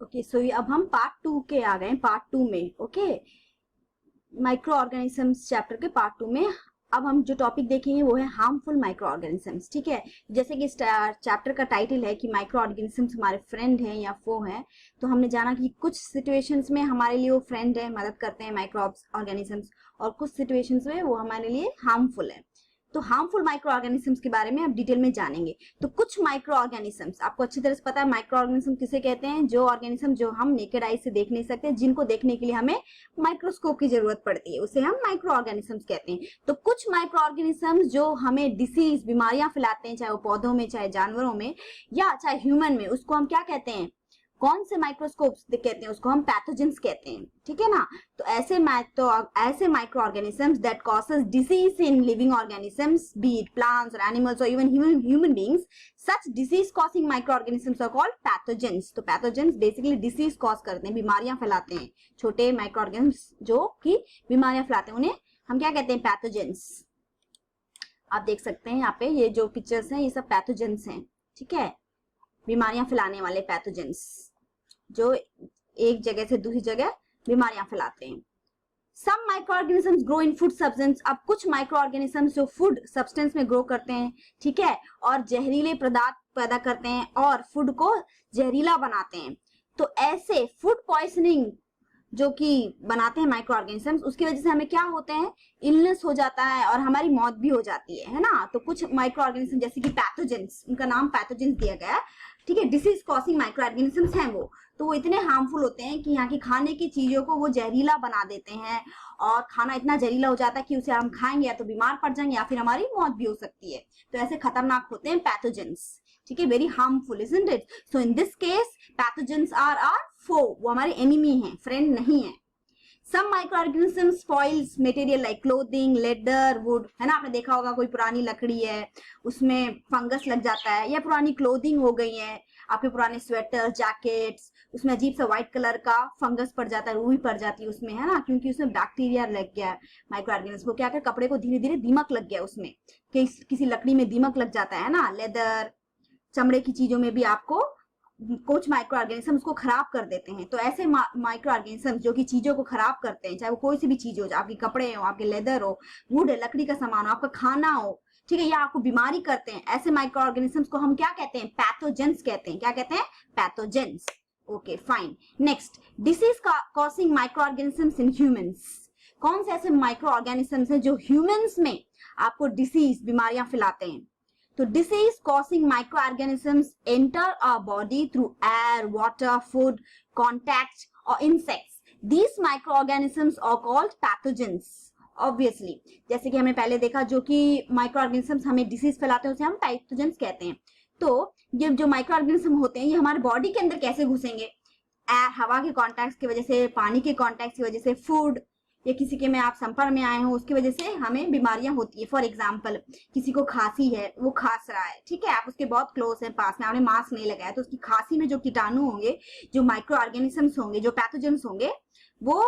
Okay so अब हम part 2 के आ गए, पार्ट 2 में। ओके, माइक्रो ऑर्गेनिजम्स चैप्टर के पार्ट 2 में अब हम जो टॉपिक देखेंगे वो है हार्मफुल माइक्रो ऑर्गेनिजम्स। ठीक है, जैसे कि चैप्टर का टाइटल है कि माइक्रो ऑर्गेनिजम्स हमारे फ्रेंड हैं या फो हैं, तो हमने जाना कि कुछ सिचुएशंस में हमारे लिए वो फ्रेंड है, मदद करते हैं माइक्रो ऑर्गेनिजम्स, और कुछ सिचुएशंस में वो हमारे लिए हार्मफुल है। तो हार्मफुल माइक्रो ऑर्गेनिजम्स के बारे में अब डिटेल में जानेंगे। तो कुछ माइक्रो ऑर्गेनिजम्स आपको अच्छी तरह से पता है, माइक्रो ऑर्गेनिज्म किसे कहते हैं? जो ऑर्गेनिज्म जो हम नेकेड आई से देख नहीं सकते, जिनको देखने के लिए हमें माइक्रोस्कोप की जरूरत पड़ती है, उसे हम माइक्रो ऑर्गेनिजम्स कहते हैं। तो कुछ माइक्रो ऑर्गेनिजम्स जो हमें डिसीज, बीमारियां फैलाते हैं, चाहे वो पौधों में, चाहे जानवरों में, या चाहे ह्यूमन में, उसको हम क्या कहते हैं? कौन से माइक्रोस्कोप्स कहते हैं? उसको हम पैथोजेंस कहते हैं। ठीक है ना? तो ऐसे micro organisms that causes disease in living organisms, be it plants और एनिमल्स और even human beings, such disease causing micro organisms are called pathogens. तो पैथोजेंस बेसिकली डिसीज कॉज करते हैं, बीमारियां फैलाते हैं। छोटे माइक्रो ऑर्गेनिजम्स जो कि बीमारियां फैलाते हैं, उन्हें हम क्या कहते हैं? पैथोजेंस। आप देख सकते हैं यहाँ पे ये जो पिक्चर्स हैं, ये सब पैथोजेंस हैं। ठीक है, बीमारियां फैलाने वाले पैथोजेंस जो एक जगह से दूसरी जगह बीमारियां फैलाते हैं। Some micro organisms grow in food substance. अब कुछ माइक्रो ऑर्गेनिजम्स जो फूड सब्सटेंस में ग्रो करते हैं, ठीक है, और जहरीले पदार्थ पैदा करते हैं और फूड को जहरीला बनाते हैं। तो ऐसे फूड पॉइजनिंग जो कि बनाते हैं माइक्रो ऑर्गेनिजम्स, उसकी वजह से हमें क्या होते हैं? इलनेस हो जाता है और हमारी मौत भी हो जाती है ना? तो कुछ माइक्रो ऑर्गेनिज्म जैसे कि पैथोजेंस, उनका नाम पैथोजेंस दिया गया है। ठीक है, डिसीज कॉजिंग माइक्रो ऑर्गेनिजम्स हैं वो, तो वो इतने हार्मफुल होते हैं कि यहाँ की खाने की चीजों को वो जहरीला बना देते हैं, और खाना इतना जहरीला हो जाता है कि उसे हम खाएंगे या तो बीमार पड़ जाएंगे या फिर हमारी मौत भी हो सकती है। तो ऐसे खतरनाक होते हैं पैथोजेंस। ठीक है, very harmful, isn't it? So in this case pathogens are are foe, वो हमारे एनिमी हैं, फ्रेंड नहीं है। Some microorganisms spoils material like clothing, leather, wood, है ना? आपने देखा होगा कोई पुरानी लकड़ी है, उसमें फंगस लग जाता है, या पुरानी क्लोथिंग हो गई है, आपके पुराने स्वेटर, जैकेट्स, उसमें अजीब सा व्हाइट कलर का फंगस पड़ जाता है, रूई पड़ जाती है उसमें, है ना? क्योंकि उसमें बैक्टीरिया लग गया है। माइक्रो ऑर्गेनिज्म को क्या कर, कपड़े को धीरे धीरे दीमक लग गया उसमें, किसी लकड़ी में दीमक लग जाता है ना? लेदर, चमड़े की चीजों में भी आपको कुछ माइक्रो ऑर्गेनिज्म उसको खराब कर देते हैं। तो ऐसे माइक्रो ऑर्गेनिज्म जो कि चीजों को खराब करते हैं, चाहे वो कोई सी भी चीज हो, आपके कपड़े हो, आपके लेदर हो, वुड है, लकड़ी का सामान हो, आपका खाना हो, ठीक है, या आपको बीमारी करते हैं, ऐसे माइक्रो ऑर्गेनिज्म को हम क्या कहते हैं? पैथोजेंस कहते हैं। क्या कहते हैं? Pathogens. Okay fine. Next, disease causing micro organisms in humans. कौन से ऐसे माइक्रो ऑर्गेनिजम्स हैं जो ह्यूमंस में आपको डिसीज, बीमारियां फैलाते हैं? तो disease causing microorganisms enter our body through air, water, food, contact or insects. These microorganisms are called pathogens. Obviously, जैसे कि हमने पहले देखा, जो कि माइक्रोऑर्गेनिजम्स हमें डिसीज फैलाते हैं उसे हम पैथोजेंस कहते हैं। तो ये जो माइक्रोऑर्गेनिज्म होते हैं, ये हमारे बॉडी के अंदर कैसे घुसेंगे? एयर, हवा के कॉन्टैक्ट की वजह से, पानी के कॉन्टैक्ट की वजह से, फूड या किसी के में आप संपर्क में आए हो उसकी वजह से हमें बीमारियां होती है। फॉर एग्जाम्पल, किसी को खांसी है, वो खांस रहा है, ठीक है, आप उसके बहुत क्लोज हैं, पास में, आपने मास्क नहीं लगाया, तो उसकी खांसी में जो कीटाणु होंगे, जो माइक्रो ऑर्गेनिजम्स होंगे, जो पैथोजेंस होंगे, वो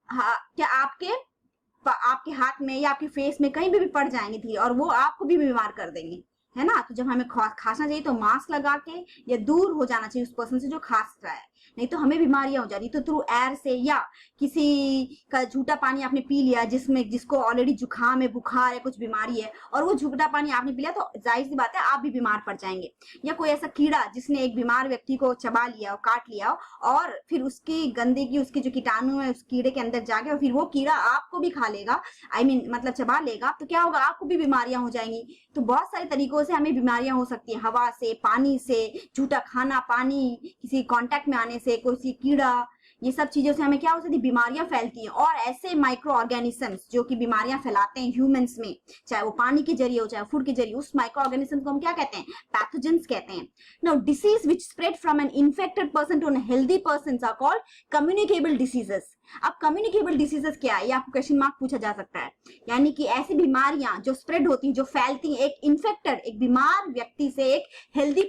क्या आपके हाथ में या आपके फेस में कहीं भी पड़ जाएंगे थी, और वो आपको भी बीमार कर देंगे, है ना? तो जब हमें खांसना चाहिए तो मास्क लगा के या दूर हो जाना चाहिए उस पर्सन से जो खांस रहा है, नहीं तो हमें बीमारियां हो जाती। तो थ्रू एयर से, या किसी का झूठा पानी आपने पी लिया जिसको ऑलरेडी जुकाम है, बुखार है, कुछ बीमारी है, और वो झूठा पानी आपने पी लिया, तो जाहिर सी बात है आप भी बीमार पड़ जाएंगे। या कोई ऐसा कीड़ा जिसने एक बीमार व्यक्ति को चबा लिया और काट लिया, और फिर उसकी गंदगी, उसके जो कीटाणु है उस कीड़े के अंदर जाके, और फिर वो कीड़ा आपको भी खा लेगा, मतलब चबा लेगा, तो क्या होगा? आपको भी बीमारियां हो जाएंगी। तो बहुत सारे तरीकों से हमें बीमारियां हो सकती है, हवा से, पानी से, झूठा खाना, पानी, किसी कांटेक्ट में आने से, कोई कीड़ा, ये सब चीजों से हमें क्या हो सकती है? बीमारियां फैलती हैं। और ऐसे माइक्रो ऑर्गेनिजम्स जो कि बीमारियां फैलाते हैं ह्यूमंस में, चाहे वो पानी के जरिए हो, चाहे फूड के जरिए, उस माइक्रो ऑर्गेनिजम्स को हम क्या कहते हैं? पैथोजेंस कहते हैं। Now disease which spread from an infected person to an healthy person are called communicable diseases. अब कम्युनिकेबल डिसीजेस क्या है, ये आपको क्वेश्चन मार्क पूछा जा सकता है। यानी कि ऐसी बीमारियां जो स्प्रेड होती हैं, जो फैलती हैं, एक इन्फेक्टेड, एक बीमार व्यक्ति से एक हेल्दी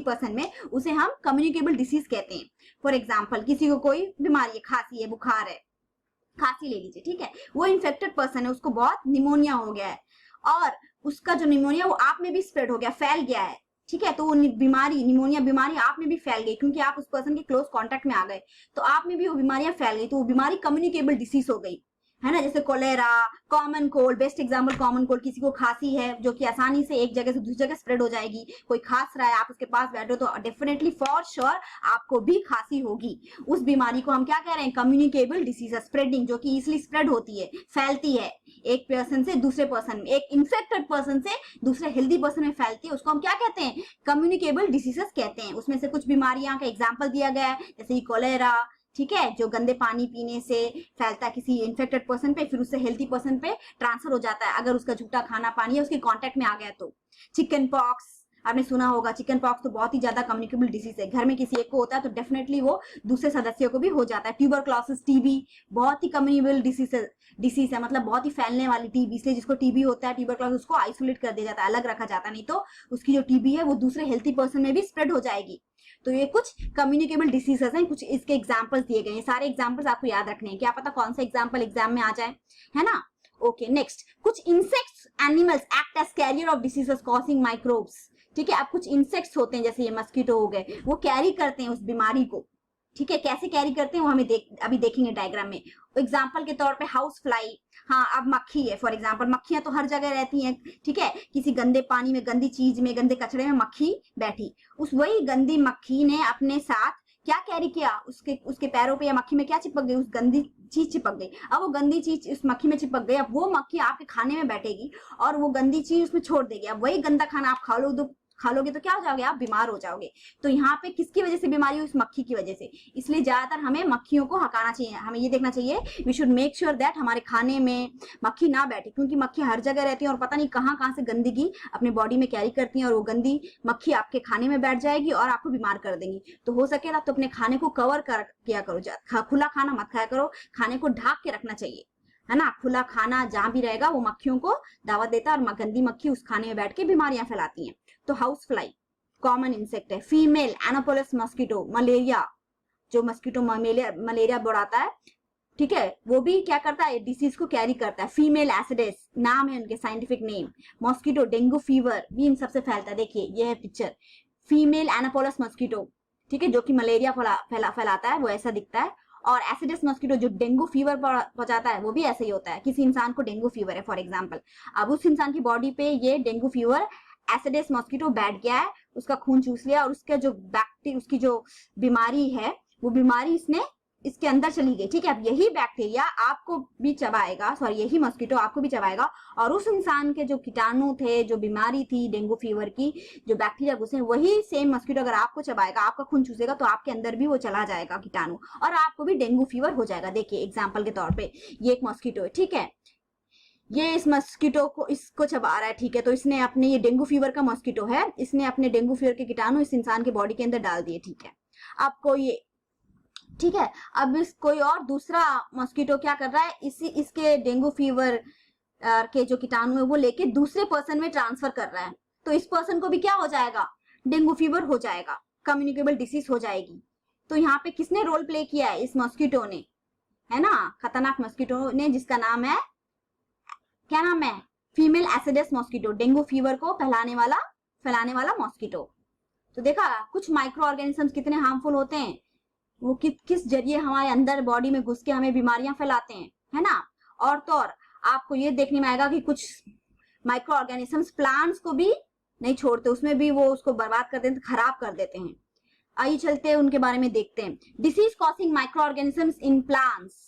पर्सन में, उसे हम कम्युनिकेबल डिसीज कहते हैं। फॉर एग्जाम्पल, किसी को कोई बीमारी है, खांसी है, बुखार है, खांसी ले लीजिए, ठीक है, वो इन्फेक्टेड पर्सन है, उसको बहुत निमोनिया हो गया है, और उसका जो निमोनिया वो आप में भी स्प्रेड हो गया, फैल गया है, ठीक है, तो वो बीमारी, निमोनिया बीमारी आप में भी फैल गई क्योंकि आप उस पर्सन के क्लोज कांटेक्ट में आ गए, तो आप में भी वो बीमारियां फैल गई, तो वो बीमारी कम्युनिकेबल डिसीज हो गई, है ना। जैसे cholera, common cold, best example common cold, किसी को खांसी है जो कि आसानी से एक जगह से दूसरी जगह स्प्रेड हो जाएगी, कोई खांस रहा है, आप उसके पास बैठो तो डेफिनेटली फॉर श्योर आपको भी खांसी होगी। उस बीमारी को हम क्या कह रहे हैं, कम्युनिकेबल डिसीज, स्प्रेडिंग, जो कि इजिली स्प्रेड होती है, फैलती है एक पर्सन से दूसरे पर्सन में, एक इन्फेक्टेड पर्सन से दूसरे हेल्दी पर्सन में फैलती है, उसको हम क्या कहते हैं, कम्युनिकेबल डिसीजेस कहते हैं। उसमें से कुछ बीमारियां का एग्जाम्पल दिया गया है, जैसे कोलेरा, ठीक है, जो गंदे पानी पीने से फैलता है किसी इन्फेक्टेड पर्सन पे, फिर उससे हेल्थी पर्सन पे ट्रांसफर हो जाता है अगर उसका झूठा खाना पानी है उसके कांटेक्ट में आ गया तो। चिकन पॉक्स आपने सुना होगा, चिकन पॉक्स तो बहुत ही ज्यादा कम्युनिकेबल डिसीज है, घर में किसी एक को होता है तो डेफिनेटली वो दूसरे सदस्यों को भी हो जाता है। ट्यूबरक्लोसिस, टीबी, बहुत ही कम्युनिकेबल डिसीज है, मतलब बहुत ही फैलने वाली टीबी, इसलिए जिसको टीबी होता है ट्यूबरक्लोसिस उसको आइसोलेट कर दिया जाता है, अलग रखा जाता है, नहीं तो उसकी जो टीबी है वो दूसरे हेल्थी पर्सन में भी स्प्रेड हो जाएगी। तो ये कुछ कम्युनिकेबल डिसीजेस हैं, कुछ इसके एग्जांपल्स दिए गए हैं, सारे एग्जांपल्स आपको याद रखने हैं, क्या पता कौन सा एग्जांपल एग्जाम में आ जाए, है ना। ओके, नेक्स्ट, कुछ insects animals act as carrier of diseases causing microbes, ठीक है। अब कुछ इंसेक्ट्स होते हैं जैसे ये मस्कीटो हो गए, वो कैरी करते हैं उस बीमारी को, ठीक है, कैसे कैरी करते हैं वो हमें अभी देखेंगे डायग्राम में। एग्जाम्पल के तौर पे हाउस फ्लाई, हाँ, अब मक्खी है फॉर एग्जाम्पल, मक्खियां तो हर जगह रहती हैं, ठीक है, किसी गंदे पानी में, गंदी चीज में, गंदे कचड़े में मक्खी बैठी, उस वही गंदी मक्खी ने अपने साथ क्या कैरी किया, उसके पैरों पे या मक्खी में क्या चिपक गई, उस गंदी चीज चिपक गई। अब वो गंदी चीज उस मक्खी में चिपक गई, अब वो मक्खी आपके खाने में बैठेगी और वो गंदी चीज उसमें छोड़ देगी, अब वही गंदा खाना आप खा लोगे तो क्या हो जाओगे, आप बीमार हो जाओगे। तो यहाँ पे किसकी वजह से बीमारी हुई, उस मक्खी की वजह से। इसलिए ज्यादातर हमें मक्खियों को हटाना चाहिए, हमें ये देखना चाहिए, we should make sure that हमारे खाने में मक्खी ना बैठे, क्योंकि मक्खी हर जगह रहती है और पता नहीं कहाँ से गंदगी अपने बॉडी में कैरी करती है और वो गंदी मक्खी आपके खाने में बैठ जाएगी और आपको बीमार कर देंगी। तो हो सके तो अपने खाने को कवर किया करो, खुला खाना मत खाया करो, खाने को ढक के रखना चाहिए, है ना। खुला खाना जहां भी रहेगा वो मक्खियों को दावत देता है और गंदी मक्खी उस खाने में बैठ के बीमारियां फैलाती हैं। तो हाउस फ्लाई कॉमन इंसेक्ट है। फीमेल एनापोलिस मस्कीटो, मलेरिया, जो मस्कीटो मलेरिया बढ़ाता है, ठीक है, वो भी क्या करता है, डिसीज को कैरी करता है। फीमेल एसिडिस नाम है उनके scientific name. Mosquito, dengue fever भी इन सबसे फैलता है, देखिए ये है पिक्चर, फीमेल एनापोलिस मस्कीटो, ठीक है, जो कि मलेरिया फैलाता है, वो ऐसा दिखता है। और एसिडिस मस्कीटो जो डेंगू फीवर पहुंचाता है, वो भी ऐसे ही होता है। किसी इंसान को डेंगू फीवर है फॉर एग्जाम्पल, अब उस इंसान की बॉडी पे ये डेंगू फीवर एसिडिस मॉस्किटो बैठ गया है, उसका खून चूस लिया और उसका जो बैक्टीरिया, उसकी जो बीमारी है वो बीमारी इसके अंदर चली गई, ठीक है। अब यही बैक्टीरिया आपको भी चबाएगा, सॉरी यही मॉस्किटो आपको भी चबाएगा और उस इंसान के जो कीटाणु थे, जो बीमारी थी डेंगू फीवर की, जो बैक्टीरिया घुसे, वही सेम मॉस्किटो अगर आपको चबाएगा, आपका खून चूसेगा तो आपके अंदर भी वो चला जाएगा कीटाणु और आपको भी डेंगू फीवर हो जाएगा। देखिए एग्जाम्पल के तौर पर ये एक मॉस्किटो है, ठीक है, ये इस मस्कीटो को इसको चबा रहा है, ठीक है, तो इसने अपने, ये डेंगू फीवर का मस्कीटो है, इसने अपने डेंगू फीवर के कीटाणु इस इंसान के बॉडी के अंदर डाल दिए, ठीक है। अब कोई, ठीक है, अब कोई और दूसरा मस्कीटो क्या कर रहा है, इसके डेंगू फीवर के जो कीटाणु है वो लेके दूसरे पर्सन में ट्रांसफर कर रहा है, तो इस पर्सन को भी क्या हो जाएगा, डेंगू फीवर हो जाएगा, कम्युनिकेबल डिसीज हो जाएगी। तो यहाँ पे किसने रोल प्ले किया है, इस मस्कीटो ने, है ना, खतरनाक मस्कीटो ने, जिसका नाम है, क्या नाम है, female acids mosquito, dengue fever को फैलाने वाला मॉस्किटो। तो देखा कुछ माइक्रो ऑर्गेनिजम्स कितने हार्मफुल होते हैं, वो किस जरिए हमारे अंदर बॉडी में घुस के हमें बीमारियां फैलाते हैं, है ना। और तो और आपको ये देखने में आएगा कि कुछ माइक्रो ऑर्गेनिजम्स प्लांट्स को भी नहीं छोड़ते, उसमें भी वो उसको बर्बाद कर देते, खराब कर देते हैं। आइए चलते हैं उनके बारे में देखते हैं। Disease causing micro organisms in plants,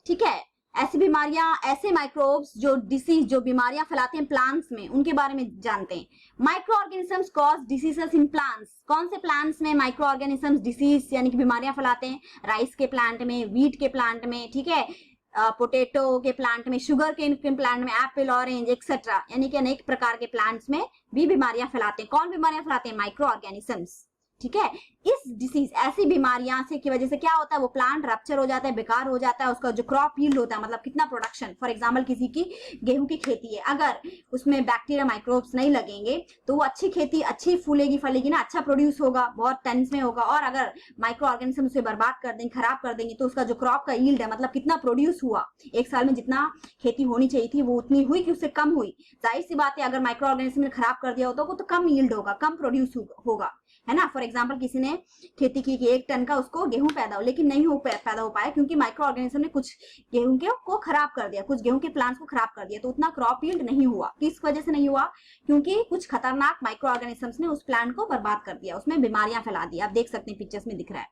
ठीक है, ऐसी बीमारियां, ऐसे माइक्रोब्स जो बीमारियां फैलाते हैं प्लांट्स में, उनके बारे में जानते हैं। Micro organisms cause diseases in plants, कौन से प्लांट्स में माइक्रो ऑर्गेनिजम्स डिसीज यानी कि बीमारियां फैलाते हैं, राइस के प्लांट में, वीट के प्लांट में, ठीक है, पोटैटो के प्लांट में, शुगर के प्लांट में, एप्पल, ऑरेंज एक्सेट्रा, यानी कि अनेक प्रकार के प्लांट्स में भी बीमारियां फैलाते हैं। कौन बीमारियां फैलाते हैं, माइक्रो ऑर्गेनिजम्स, ठीक है। इस डिसीज ऐसी बीमारियां से की वजह से क्या होता है, वो प्लांट रप्चर हो जाता है, बेकार हो जाता है, उसका जो क्रॉप यील्ड होता है, मतलब कितना प्रोडक्शन, फॉर एग्जांपल किसी की गेहूं की खेती है, अगर उसमें बैक्टीरिया माइक्रोब्स नहीं लगेंगे तो वो अच्छी खेती अच्छी फूलेगी फलेगी ना, अच्छा प्रोड्यूस होगा, बहुत टन्स में होगा। और अगर माइक्रो ऑर्गेनिज्म उसे बर्बाद कर देंगे, खराब कर देंगे, तो उसका जो क्रॉप का यील्ड है, मतलब कितना प्रोड्यूस हुआ, एक साल में जितना खेती होनी चाहिए थी वो उतनी हुई कि उससे कम हुई। जाहिर सी बात है अगर माइक्रो ऑर्गेनिज्म ने खराब कर दिया होता तो कम यील्ड होगा, कम प्रोड्यूस होगा, है ना। फॉर एग्जाम्पल किसी ने खेती की कि 1 टन का उसको गेहूं पैदा हो, लेकिन नहीं पैदा हो पाया क्योंकि माइक्रो ऑर्गेनिज्म ने कुछ गेहूं के को खराब कर दिया, कुछ गेहूं के प्लांट्स को खराब कर दिया, तो उतना क्रॉप यील्ड नहीं हुआ। किस वजह से नहीं हुआ, क्योंकि कुछ खतरनाक माइक्रो ऑर्गेनिजम्स ने उस प्लांट को बर्बाद कर दिया, उसमें बीमारियां फैला दी। आप देख सकते हैं पिक्चर्स में दिख रहा है।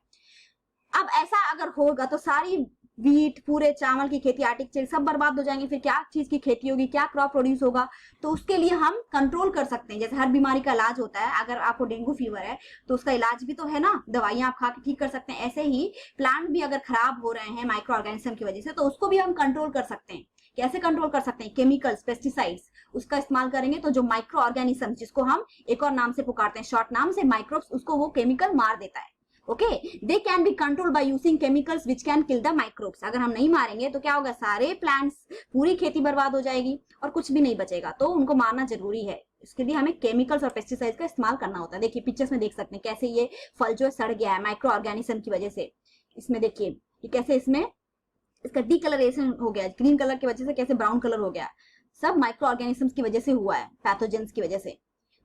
अब ऐसा अगर होगा तो सारी वीट, पूरे चावल की खेती, आर्टिकल सब बर्बाद हो जाएंगे, फिर क्या चीज की खेती होगी, क्या क्रॉप प्रोड्यूस होगा। तो उसके लिए हम कंट्रोल कर सकते हैं, जैसे हर बीमारी का इलाज होता है, अगर आपको डेंगू फीवर है तो उसका इलाज भी तो है ना, दवाइयां आप खा के ठीक कर सकते हैं। ऐसे ही प्लांट भी अगर खराब हो रहे हैं माइक्रो ऑर्गेनिज्म की वजह से, तो उसको भी हम कंट्रोल कर सकते हैं। कैसे कंट्रोल कर सकते हैं, केमिकल्स, पेस्टिसाइड्स, उसका इस्तेमाल करेंगे तो जो माइक्रो ऑर्गेनिज्म, जिसको हम एक और नाम से पुकारते हैं, शॉर्ट नाम से माइक्रोब्स, उसको वो केमिकल मार देता है। Okay, they can be control by using chemicals which can kill the microbes. अगर हम नहीं मारेंगे तो क्या होगा, सारे प्लांट्स, पूरी खेती बर्बाद हो जाएगी और कुछ भी नहीं बचेगा, तो उनको मारना जरूरी है। इसके लिए हमें केमिकल्स और पेस्टिसाइड्स का इस्तेमाल करना होता है। देखिए पिक्चर्स में देख सकते हैं कैसे ये फल जो है सड़ गया है माइक्रो ऑर्गेनिज्म की वजह से। इसमें देखिए ये कैसे इसमें इसका डीकलरेशन हो गया, ग्रीन कलर की वजह से कैसे ब्राउन कलर हो गया, सब माइक्रो ऑर्गेनिजम्स की वजह से हुआ है, पैथोजेंस की वजह से।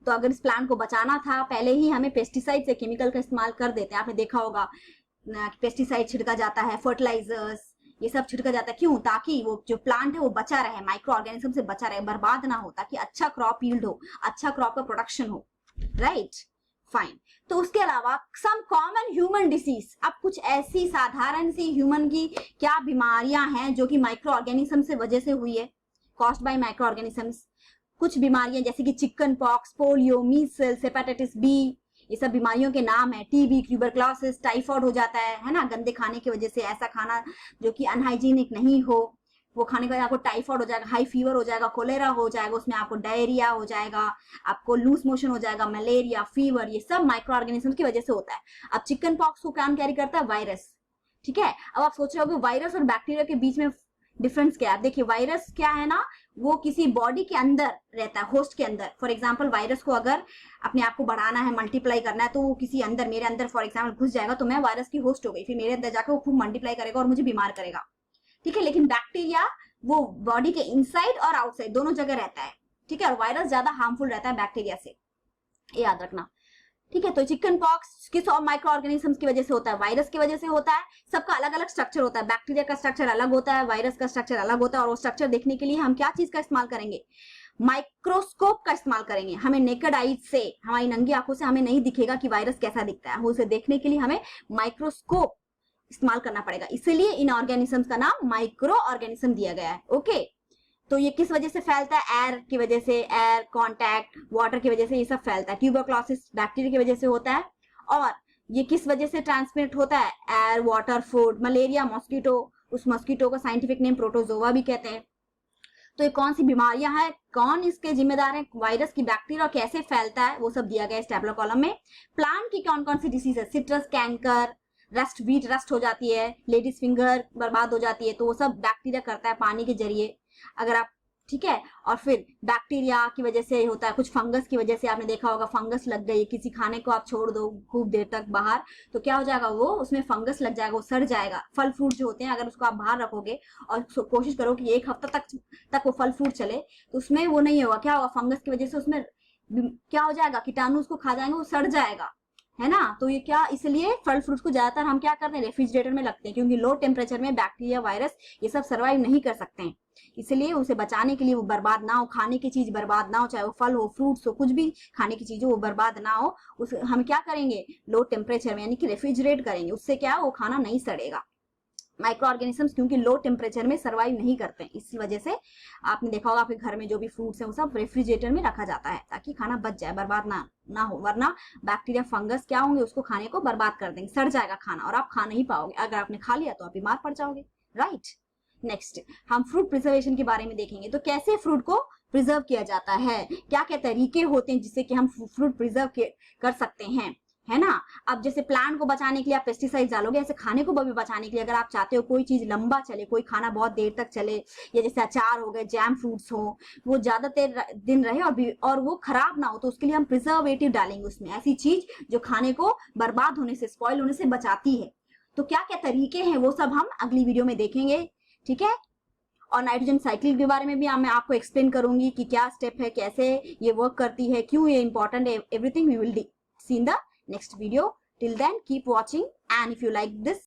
तो अगर इस प्लांट को बचाना था, पहले ही हमें पेस्टिसाइड से केमिकल का इस्तेमाल कर देते हैं। आपने देखा होगा पेस्टिसाइड छिड़का जाता है, फर्टिलाइजर्स, ये सब छिड़का जाता है, क्यों, ताकि वो जो प्लांट है वो बचा रहे, माइक्रो ऑर्गेनिज्म से बचा रहे, बर्बाद ना हो, ताकि अच्छा क्रॉप यील्ड हो, अच्छा क्रॉप का प्रोडक्शन हो, राइट, फाइन। तो उसके अलावा सम कॉमन ह्यूमन डिसीज, अब कुछ ऐसी साधारण सी ह्यूमन की क्या बीमारियां हैं जो कि माइक्रो ऑर्गेनिज्म से वजह से हुई है, कॉज्ड बाय माइक्रो ऑर्गेनिजम्स। कुछ बीमारियां जैसे कि chicken pox, polio, measles, hepatitis B, ये सब बीमारियों के नाम है। टीबी, ट्यूबरक्लोसिस, टाइफाइड हो जाता है ना, गंदे खाने की वजह से, ऐसा खाना जो कि अनहाइजीनिक नहीं हो वो खाने के बाद आपको टाइफाइड हो जाएगा, हाई फीवर हो जाएगा, कोलेरा हो जाएगा, उसमें आपको डायरिया हो जाएगा, आपको लूज मोशन हो जाएगा, मलेरिया, फीवर, ये सब माइक्रो ऑर्गेनिज्म की वजह से होता है। अब चिकन पॉक्स को कौन कैरी करता है, वायरस, ठीक है। अब आप सोच रहे हो कि वायरस और बैक्टीरिया के बीच में डिफरेंस क्या है। देखिए वायरस क्या है ना, वो किसी बॉडी के अंदर रहता है, होस्ट के अंदर। फॉर एग्जांपल वायरस को अगर अपने आप को बढ़ाना है, मल्टीप्लाई करना है, तो वो किसी अंदर, मेरे अंदर फॉर एग्जांपल घुस जाएगा, तो मैं वायरस की होस्ट हो गई, फिर मेरे अंदर जाकर वो खूब मल्टीप्लाई करेगा और मुझे बीमार करेगा, ठीक है। लेकिन बैक्टीरिया वो बॉडी के इनसाइड और आउटसाइड दोनों जगह रहता है, ठीक है। और वायरस ज्यादा हार्मफुल रहता है बैक्टीरिया से, याद रखना, ठीक है। तो चिकन पॉक्स किस और माइक्रो ऑर्गेनिजम्स की वजह से होता है, वायरस की वजह से होता है। सबका अलग अलग स्ट्रक्चर होता है, बैक्टीरिया का स्ट्रक्चर अलग होता है, वायरस का स्ट्रक्चर अलग होता है। और वो स्ट्रक्चर देखने के लिए हम क्या चीज का इस्तेमाल करेंगे, माइक्रोस्कोप का इस्तेमाल करेंगे। हमें नेकेड आईज से, हमारी नंगी आंखों से हमें नहीं दिखेगा कि वायरस कैसा दिखता है, उसे देखने के लिए हमें माइक्रोस्कोप इस्तेमाल करना पड़ेगा। इसलिए इन ऑर्गेनिजम्स का नाम माइक्रो ऑर्गेनिज्म दिया गया है, ओके। तो ये किस वजह से फैलता है, एयर की वजह से, एयर कांटेक्ट, वाटर की वजह से ये सब फैलता है। ट्यूबरक्लोसिस बैक्टीरिया की वजह से होता है। और ये किस वजह से ट्रांसमिट होता है, air, water, food. Malaria mosquito, उस मॉस्किटो का साइंटिफिक नेम प्रोटोजोआ भी कहते हैं। तो ये कौन सी बीमारियां हैं, कौन इसके जिम्मेदार है, वायरस की, बैक्टीरिया, कैसे फैलता है, वो सब दिया गया है इस टेबुलर कॉलम में। प्लांट की कौन कौन सी डिसीज है, citrus canker, rust, wheat rust हो जाती है, लेडीज फिंगर बर्बाद हो जाती है, तो वो सब बैक्टीरिया करता है पानी के जरिए, अगर आप, ठीक है। और फिर बैक्टीरिया की वजह से होता है, कुछ फंगस की वजह से, आपने देखा होगा फंगस लग गई, किसी खाने को आप छोड़ दो खूब देर तक बाहर, तो क्या हो जाएगा, वो उसमें फंगस लग जाएगा, वो सड़ जाएगा। फल फ्रूट जो होते हैं अगर उसको आप बाहर रखोगे और कोशिश करो कि 1 हफ्ता तक वो फल फ्रूट चले, तो उसमें वो नहीं होगा, क्या होगा, फंगस की वजह से उसमें क्या हो जाएगा, कीटाणु उसको खा जाएंगे, वो सड़ जाएगा, है ना। तो ये क्या, इसलिए फल फ्रूट्स को ज्यादातर हम क्या करते हैं, रेफ्रिजरेटर में रखते हैं, क्योंकि लो टेम्परेचर में बैक्टीरिया, वायरस ये सब सर्वाइव नहीं कर सकते हैं। इसलिए उसे बचाने के लिए, वो बर्बाद ना हो, खाने की चीज बर्बाद ना हो, चाहे वो फल हो, फ्रूट्स हो, कुछ भी खाने की चीज हो, वो बर्बाद ना हो, उस हम क्या करेंगे, लो टेम्परेचर में यानी कि रेफ्रिजरेट करेंगे, उससे क्या वो खाना नहीं सड़ेगा। माइक्रो ऑर्गेनिजम्स क्योंकि लो टेम्परेचर में सर्वाइव नहीं करते हैं, इस वजह से आपने देखा होगा आपके घर में जो भी फ्रूट्स हैं वो सब रेफ्रिजरेटर में रखा जाता है, ताकि खाना बच जाए, बर्बाद ना हो। वरना बैक्टीरिया, फंगस क्या होंगे, उसको खाने को बर्बाद कर देंगे, सड़ जाएगा खाना और आप खा नहीं पाओगे। अगर आपने खा लिया तो आप बीमार पड़ जाओगे, राइट। नेक्स्ट हम फ्रूट प्रिजर्वेशन के बारे में देखेंगे। तो कैसे फ्रूट को प्रिजर्व किया जाता है, क्या क्या तरीके होते हैं जिससे कि हम फ्रूट प्रिजर्व कर सकते हैं, है ना। अब जैसे प्लांट को बचाने के लिए आप पेस्टिसाइड डालोगे, ऐसे खाने को भी बचाने के लिए अगर आप चाहते हो कोई चीज लंबा चले, कोई खाना बहुत देर तक चले, या जैसे अचार हो गए, जैम फ्रूट्स हो, वो ज्यादा देर दिन रहे और वो खराब ना हो, तो उसके लिए हम प्रिजर्वेटिव डालेंगे उसमें, ऐसी चीज जो खाने को बर्बाद होने से, स्पॉइल होने से बचाती है। तो क्या क्या तरीके हैं वो सब हम अगली वीडियो में देखेंगे, ठीक है। और नाइट्रोजन साइकिल के बारे में भी मैं आपको एक्सप्लेन करूंगी कि क्या स्टेप है, कैसे ये वर्क करती है, क्यों ये इंपॉर्टेंट है, everything we will see in the next video. Till then, keep watching, and if you like this